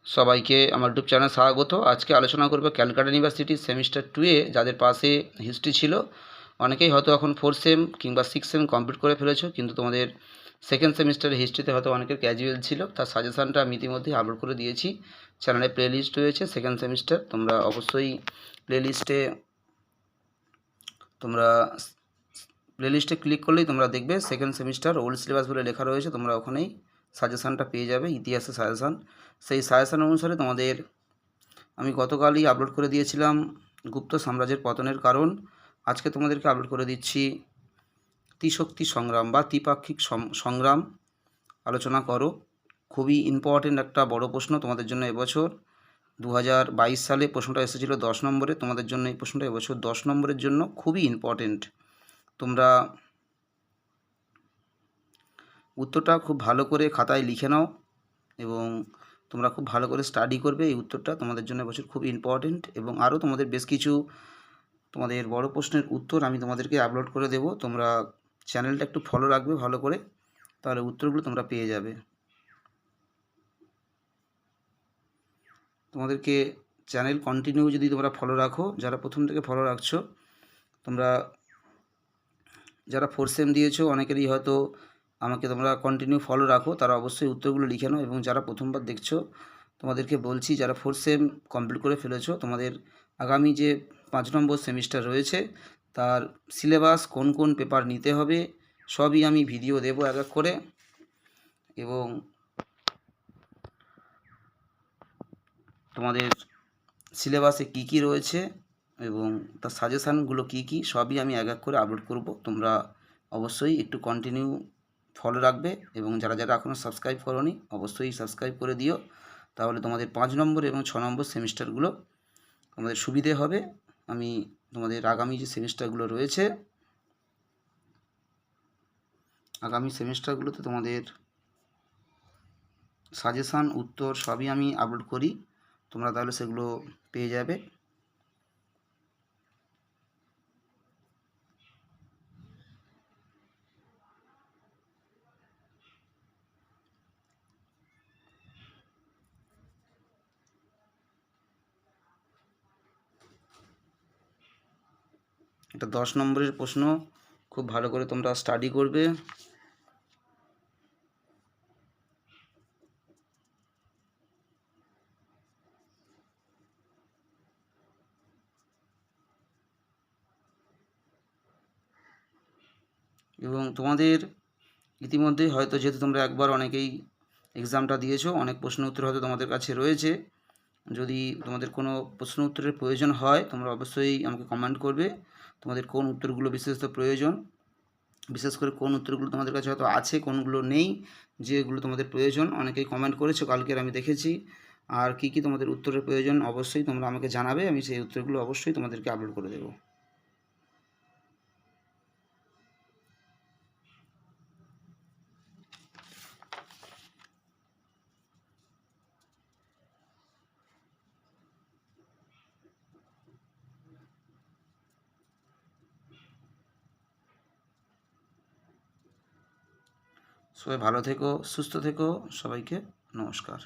সবাইকে আমার ইউটিউব চ্যানেলে স্বাগত। আজকে আলোচনা করব ক্যালকাটা ইউনিভার্সিটির সেমিস্টার 2 এ যাদের পাশে হিস্ট্রি ছিল। অনেকেই হয়তো এখন 4 সেম কিংবা 6 সেম কমপ্লিট করে ফেলেছো, কিন্তু তোমাদের সেকেন্ড সেমিস্টারের হিস্ট্রিতে হয়তো অনেকের ক্যাজুয়াল ছিল। তার সাজেশনটা আমি ইতিমধ্যেই আপলোড করে দিয়েছি। চ্যানেলে প্লেলিস্ট রয়েছে সেকেন্ড সেমিস্টার, তোমরা অবশ্যই প্লেলিস্টে তোমরা প্লেলিস্টে ক্লিক করলেই তোমরা দেখবে সেকেন্ড সেমিস্টার ওল্ড সিলেবাস বলে লেখা রয়েছে। তোমরা ওখানেই সাজেশানটা পেয়ে যাবে, ইতিহাসের সাজেশান। সেই সাজেশান অনুসারে তোমাদের আমি গতকালই আপলোড করে দিয়েছিলাম গুপ্ত সাম্রাজ্যের পতনের কারণ। আজকে তোমাদেরকে আপলোড করে দিচ্ছি ত্রিশক্তি সংগ্রাম বা ত্রিপাক্ষিক সংগ্রাম আলোচনা করো। খুবই ইম্পর্টেন্ট একটা বড় প্রশ্ন তোমাদের জন্য এবছর 2022 সালে প্রশ্নটা এসেছিলো 10 নম্বরে। তোমাদের জন্য এই প্রশ্নটা এবছর 10 নম্বরের জন্য খুবই ইম্পর্টেন্ট। তোমরা উত্তরটা খুব ভালো করে খাতায় লিখে নাও এবং তোমরা খুব ভালো করে স্টাডি করবে। এই উত্তরটা তোমাদের জন্য এবছর খুব ইম্পর্টেন্ট। এবং আরও তোমাদের বেশ কিছু তোমাদের বড় প্রশ্নের উত্তর আমি তোমাদেরকে আপলোড করে দেব। তোমরা চ্যানেলটা একটু ফলো রাখবে ভালো করে, তাহলে উত্তরগুলো তোমরা পেয়ে যাবে। তোমাদেরকে চ্যানেল কন্টিনিউ যদি তোমরা ফলো রাখো, যারা প্রথম থেকে ফলো রাখছো, তোমরা যারা 4 সেম দিয়েছো অনেকেরই হয়তো আমাকে তোমরা কন্টিনিউ ফলো রাখো, তারা অবশ্যই উত্তরগুলো লিখে নাও। এবং যারা প্রথমবার দেখছো তোমাদেরকে বলছি, যারা 4 সেম কমপ্লিট করে ফেলেছো, তোমাদের আগামী যে 5 নম্বর সেমিস্টার রয়েছে তার সিলেবাস কোন কোন পেপার নিতে হবে সবই আমি ভিডিও দেব এক এক করে। এবং তোমাদের সিলেবাসে কি কি রয়েছে এবং তার সাজেশানগুলো কি কি সবই আমি এক এক করে আপলোড করব। তোমরা অবশ্যই একটু কন্টিনিউ ফলো রাখবে এবং যারা যারা এখনও সাবস্ক্রাইব করোনি অবশ্যই সাবস্ক্রাইব করে দিও, তাহলে তোমাদের 5 নম্বর এবং 6 নম্বর সেমিস্টারগুলো তোমাদের সুবিধে হবে। আমি তোমাদের আগামী যে সেমিস্টারগুলো রয়েছে, আগামী সেমিস্টারগুলোতে তোমাদের সাজেশান উত্তর সবই আমি আপলোড করি, তোমরা তাহলে সেগুলো পেয়ে যাবে। এটা 10 নম্বরের প্রশ্ন, খুব ভালো করে তোমরা স্টাডি করবে। এবং তোমাদের ইতিমধ্যেই হয়তো, যেহেতু তোমরা একবার অনেকেই এক্সামটা দিয়েছো, অনেক প্রশ্ন উত্তর হয়তো তোমাদের কাছে রয়েছে। যদি তোমাদের কোনো প্রশ্ন উত্তরের প্রয়োজন হয় তোমরা অবশ্যই আমাকে কমেন্ট করবে, তোমাদের কোন উত্তরগুলো বিশেষত প্রয়োজন, বিশেষ করে কোন উত্তরগুলো তোমাদের কাছে হয়তো আছে, কোনগুলো নেই, যেগুলো তোমাদের প্রয়োজন। অনেকেই কমেন্ট করেছো কালকের, আমি দেখেছি। আর কি কি তোমাদের উত্তরের প্রয়োজন অবশ্যই তোমরা আমাকে জানাবে, আমি সেই উত্তরগুলো অবশ্যই তোমাদেরকে আপলোড করে দেবো। সবাই ভালো থেকো, সুস্থ থেকো, সবাইকে নমস্কার।